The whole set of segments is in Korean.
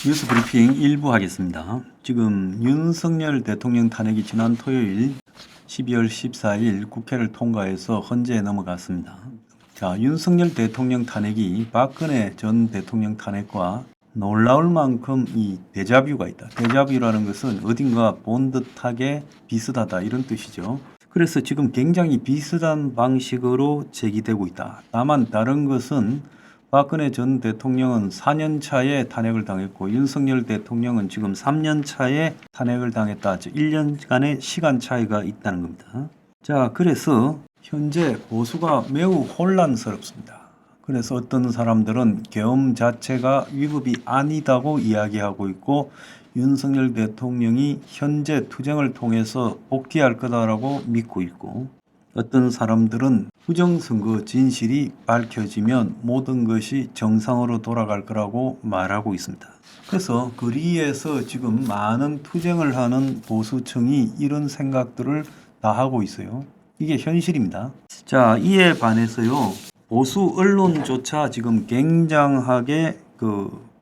뉴스 브리핑 일부 하겠습니다. 지금 윤석열 대통령 탄핵이 지난 토요일 12월 14일 국회를 통과해서 헌재에 넘어갔습니다. 자, 윤석열 대통령 탄핵이 박근혜 전 대통령 탄핵과 놀라울 만큼 이 데자뷰가 있다. 데자뷰라는 것은 어딘가 본 듯하게 비슷하다 이런 뜻이죠. 그래서 지금 굉장히 비슷한 방식으로 제기되고 있다. 다만 다른 것은 박근혜 전 대통령은 4년 차에 탄핵을 당했고 윤석열 대통령은 지금 3년 차에 탄핵을 당했다. 즉 1년간의 시간 차이가 있다는 겁니다. 자, 그래서 현재 보수가 매우 혼란스럽습니다. 그래서 어떤 사람들은 계엄 자체가 위법이 아니다고 이야기하고 있고 윤석열 대통령이 현재 투쟁을 통해서 복귀할 거다라고 믿고 있고 어떤 사람들은 부정선거 진실이 밝혀지면 모든 것이 정상으로 돌아갈 거라고 말하고 있습니다. 그래서 거리에서 지금 많은 투쟁을 하는 보수층이 이런 생각들을 다 하고 있어요. 이게 현실입니다. 자, 이에 반해서요. 보수 언론조차 지금 굉장하게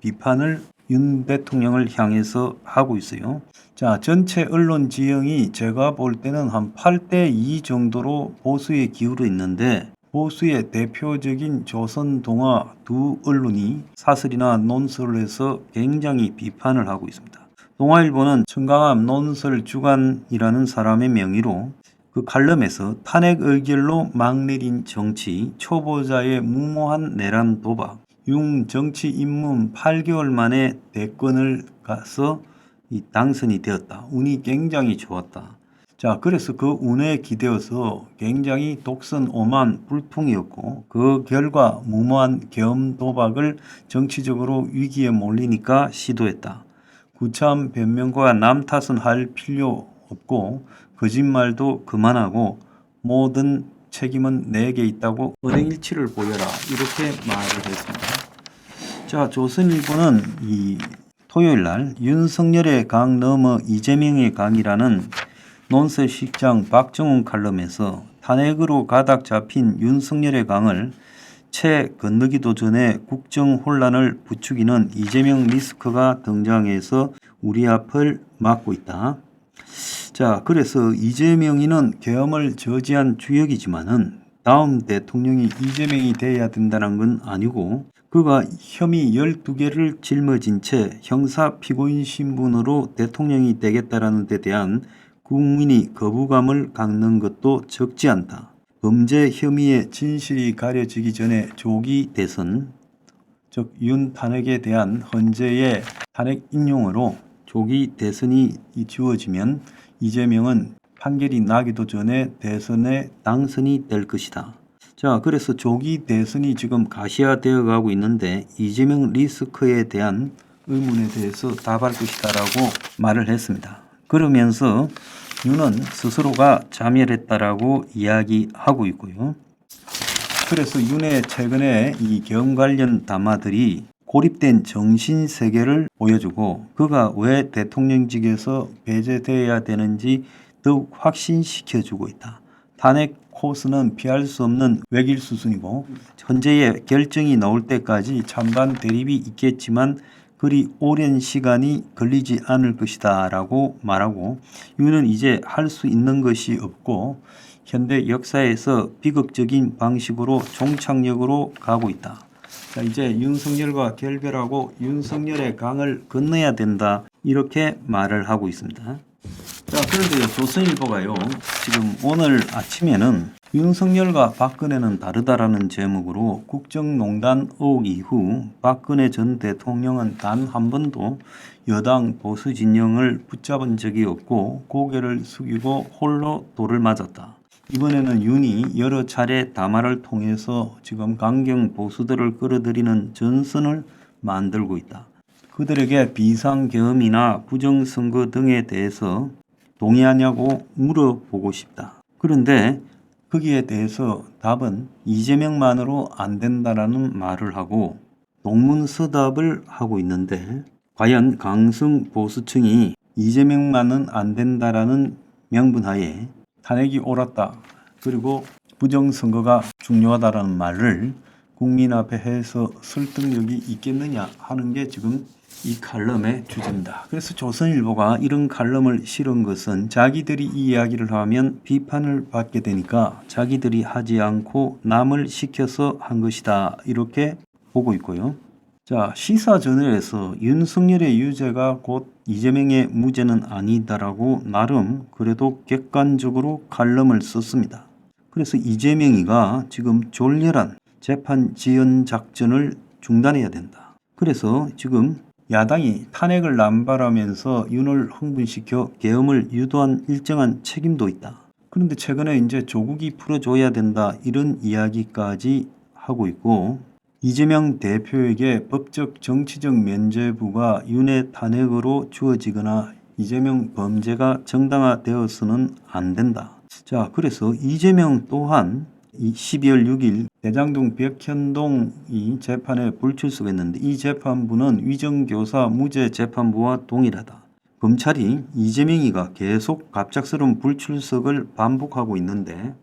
비판을 윤 대통령을 향해서 하고 있어요. 자, 전체 언론 지형이 제가 볼 때는 한 8대2 정도로 보수에 기울어 있는데 보수의 대표적인 조선동아 두 언론이 사설이나 논설을 해서 굉장히 비판을 하고 있습니다. 동아일보는 청강암 논설 주간이라는 사람의 명의로 그 칼럼에서 탄핵 의결로 막 내린 정치, 초보자의 무모한 내란 도박, 윤 정치 입문 8개월 만에 대권을 가서 당선이 되었다. 운이 굉장히 좋았다. 자, 그래서 그 운에 기대어서 굉장히 독선 오만 불통이었고 그 결과 무모한 계엄 도박을 정치적으로 위기에 몰리니까 시도했다. 구차한 변명과 남 탓은 할 필요 없고 거짓말도 그만하고 모든 책임은 내게 있다고 언행일치를 보여라 이렇게 말을 했습니다. 자, 조선일보는 이 토요일 날 윤석열의 강 넘어 이재명의 강이라는 논설식장 박정훈 칼럼에서 탄핵으로 가닥 잡힌 윤석열의 강을 채 건너기도 전에 국정 혼란을 부추기는 이재명 리스크가 등장해서 우리 앞을 막고 있다. 자, 그래서 이재명이는 계엄을 저지한 주역이지만은 다음 대통령이 이재명이 돼야 된다는 건 아니고 그가 혐의 12개를 짊어진 채 형사 피고인 신분으로 대통령이 되겠다라는 데 대한 국민이 거부감을 갖는 것도 적지 않다. 범죄 혐의의 진실이 가려지기 전에 조기 대선, 즉 윤 탄핵에 대한 헌재의 탄핵 인용으로 조기 대선이 주어지면 이재명은 판결이 나기도 전에 대선에 당선이 될 것이다. 자, 그래서 조기 대선이 지금 가시화되어 가고 있는데 이재명 리스크에 대한 의문에 대해서 답할 것이다라고 말을 했습니다. 그러면서 윤은 스스로가 자멸했다라고 이야기하고 있고요. 그래서 윤의 최근에 이 계엄 관련 담화들이 고립된 정신세계를 보여주고 그가 왜 대통령직에서 배제되어야 되는지 더욱 확신시켜주고 있다. 탄핵 코스는 피할 수 없는 외길 수순이고 현재의 결정이 나올 때까지 찬반 대립이 있겠지만 그리 오랜 시간이 걸리지 않을 것이다 라고 말하고 윤은 이제 할 수 있는 것이 없고 현대 역사에서 비극적인 방식으로 종착역으로 가고 있다. 자, 이제 윤석열과 결별하고 윤석열의 강을 건너야 된다 이렇게 말을 하고 있습니다. 자, 그런데 조선일보가요 지금 오늘 아침에는 윤석열과 박근혜는 다르다라는 제목으로 국정농단 의혹 이후 박근혜 전 대통령은 단 한 번도 여당 보수 진영을 붙잡은 적이 없고 고개를 숙이고 홀로 돌을 맞았다. 이번에는 윤이 여러 차례 담화를 통해서 지금 강경 보수들을 끌어들이는 전선을 만들고 있다. 그들에게 비상계엄이나 부정선거 등에 대해서 동의하냐고 물어보고 싶다. 그런데 거기에 대해서 답은 이재명만으로 안 된다라는 말을 하고 동문서답을 하고 있는데 과연 강성 보수층이 이재명만은 안 된다라는 명분하에 탄핵이 옳았다. 그리고 부정선거가 중요하다라는 말을 국민 앞에 해서 설득력이 있겠느냐 하는 게 지금 이 칼럼의 주제입니다. 그래서 조선일보가 이런 칼럼을 실은 것은 자기들이 이 이야기를 하면 비판을 받게 되니까 자기들이 하지 않고 남을 시켜서 한 것이다, 이렇게 보고 있고요. 자, 시사저널에서 윤석열의 유죄가 곧 이재명의 무죄는 아니다라고 나름 그래도 객관적으로 칼럼을 썼습니다. 그래서 이재명이가 지금 졸렬한 재판 지연 작전을 중단해야 된다. 그래서 지금 야당이 탄핵을 남발하면서 윤을 흥분시켜 계엄을 유도한 일정한 책임도 있다. 그런데 최근에 이제 조국이 풀어줘야 된다, 이런 이야기까지 하고 있고, 이재명 대표에게 법적 정치적 면죄부가 윤의 탄핵으로 주어지거나 이재명 범죄가 정당화되어서는 안 된다. 자, 그래서 이재명 또한 12월 6일 대장동 벽현동 이 재판에 불출석했는데 이 재판부는 위정교사 무죄 재판부와 동일하다. 검찰이 이재명이가 계속 갑작스러운 불출석을 반복하고 있는데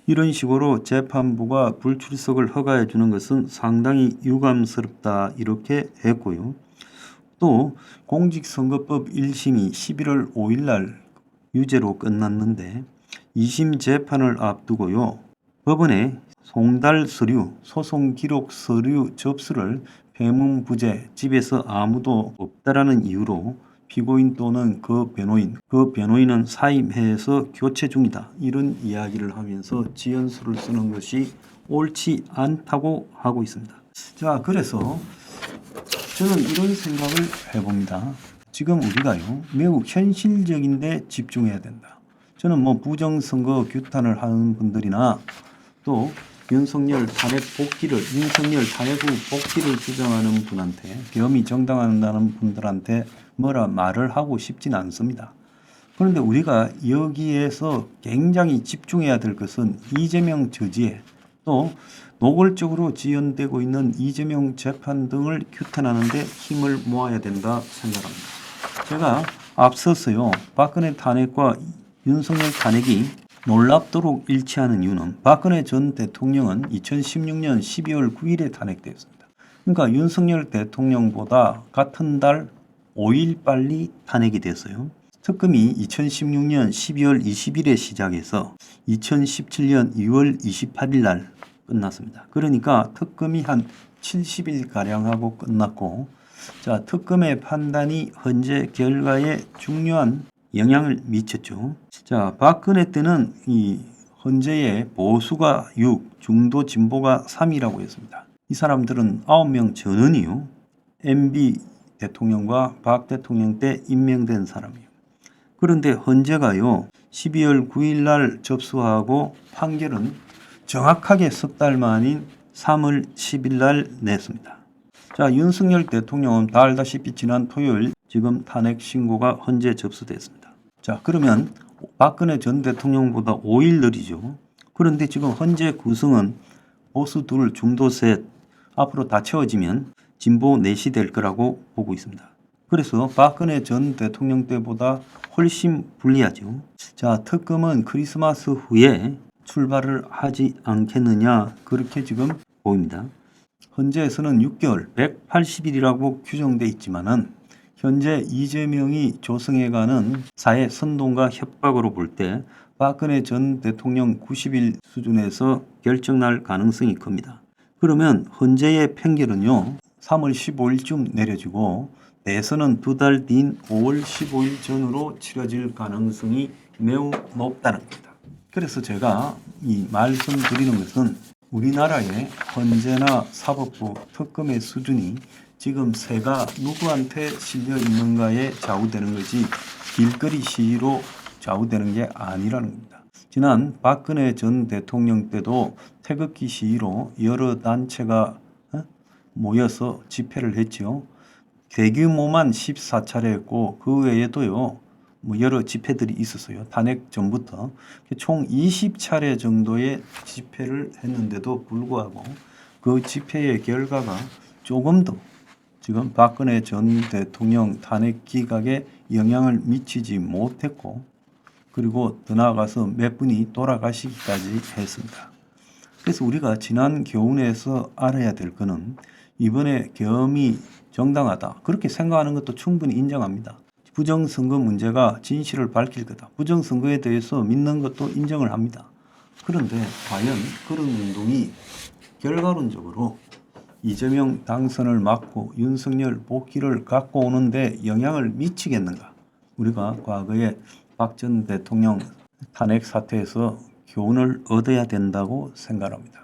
이런 식으로 재판부가 불출석을 허가해 주는 것은 상당히 유감스럽다, 이렇게 했고요. 또 공직선거법 1심이 11월 5일 날 유죄로 끝났는데 2심 재판을 앞두고요. 법원에 송달 서류, 소송 기록 서류 접수를 배문부재, 집에서 아무도 없다라는 이유로 피고인 또는 그 변호인은 사임해서 교체 중이다, 이런 이야기를 하면서 지연서를 쓰는 것이 옳지 않다고 하고 있습니다. 자, 그래서 저는 이런 생각을 해봅니다. 지금 우리가요, 매우 현실적인데 집중해야 된다. 저는 뭐 부정선거 규탄을 하는 분들이나 또 윤석열 탄핵 후 복귀를 주장하는 분한테, 계엄이 정당화한다는 분들한테 뭐라 말을 하고 싶진 않습니다. 그런데 우리가 여기에서 굉장히 집중해야 될 것은 이재명 저지에 또 노골적으로 지연되고 있는 이재명 재판 등을 규탄하는 데 힘을 모아야 된다 생각합니다. 제가 앞서서요, 박근혜 탄핵과 윤석열 탄핵이 놀랍도록 일치하는 이유는 박근혜 전 대통령은 2016년 12월 9일에 탄핵되었습니다. 그러니까 윤석열 대통령보다 같은 달 5일 빨리 탄핵이 됐어요. 특검이 2016년 12월 20일에 시작해서 2017년 2월 28일 날 끝났습니다. 그러니까 특검이 한 70일가량 하고 끝났고, 자, 특검의 판단이 헌재 결과에 중요한 영향을 미쳤죠. 자, 박근혜 때는 이 헌재의 보수가 6, 중도 진보가 3이라고 했습니다. 이 사람들은 9명 전원이요, MB 대통령과 박 대통령 때 임명된 사람이에요. 그런데 헌재가요, 12월 9일 날 접수하고 판결은 정확하게 석 달 만인 3월 10일 날 냈습니다. 자, 윤석열 대통령은 다 알다시피 지난 토요일 지금 탄핵 신고가 헌재 접수됐습니다. 자, 그러면 박근혜 전 대통령보다 5일 느리죠. 그런데 지금 헌재 구성은 보수 2, 중도 3, 앞으로 다 채워지면 진보 4시 될 거라고 보고 있습니다. 그래서 박근혜 전 대통령 때보다 훨씬 불리하죠. 자, 특검은 크리스마스 후에 출발을 하지 않겠느냐, 그렇게 지금 보입니다. 헌재에서는 6개월, 180일이라고 규정돼 있지만은 현재 이재명이 조성해가는 사회 선동과 협박으로 볼 때 박근혜 전 대통령 90일 수준에서 결정날 가능성이 큽니다. 그러면 헌재의 판결은요, 3월 15일쯤 내려지고 대선은 2달 뒤인 5월 15일 전으로 치러질 가능성이 매우 높다는 겁니다. 그래서 제가 이 말씀드리는 것은 우리나라의 헌재나 사법부, 특검의 수준이 지금 새가 누구한테 실려 있는가에 좌우되는 것이 길거리 시위로 좌우되는 게 아니라는 겁니다. 지난 박근혜 전 대통령 때도 태극기 시위로 여러 단체가 모여서 집회를 했죠. 대규모만 14차례 했고 그 외에도요, 뭐 여러 집회들이 있었어요. 탄핵 전부터 총 20차례 정도의 집회를 했는데도 불구하고 그 집회의 결과가 조금도 지금 박근혜 전 대통령 탄핵 기각에 영향을 미치지 못했고, 그리고 더 나아가서 몇 분이 돌아가시기까지 했습니다. 그래서 우리가 지난 교훈에서 알아야 될 거는 이번에 계엄이 정당하다. 그렇게 생각하는 것도 충분히 인정합니다. 부정선거 문제가 진실을 밝힐 거다. 부정선거에 대해서 믿는 것도 인정을 합니다. 그런데 과연 그런 운동이 결과론적으로 이재명 당선을 막고 윤석열 복귀를 갖고 오는데 영향을 미치겠는가? 우리가 과거에 박 전 대통령 탄핵 사태에서 교훈을 얻어야 된다고 생각합니다.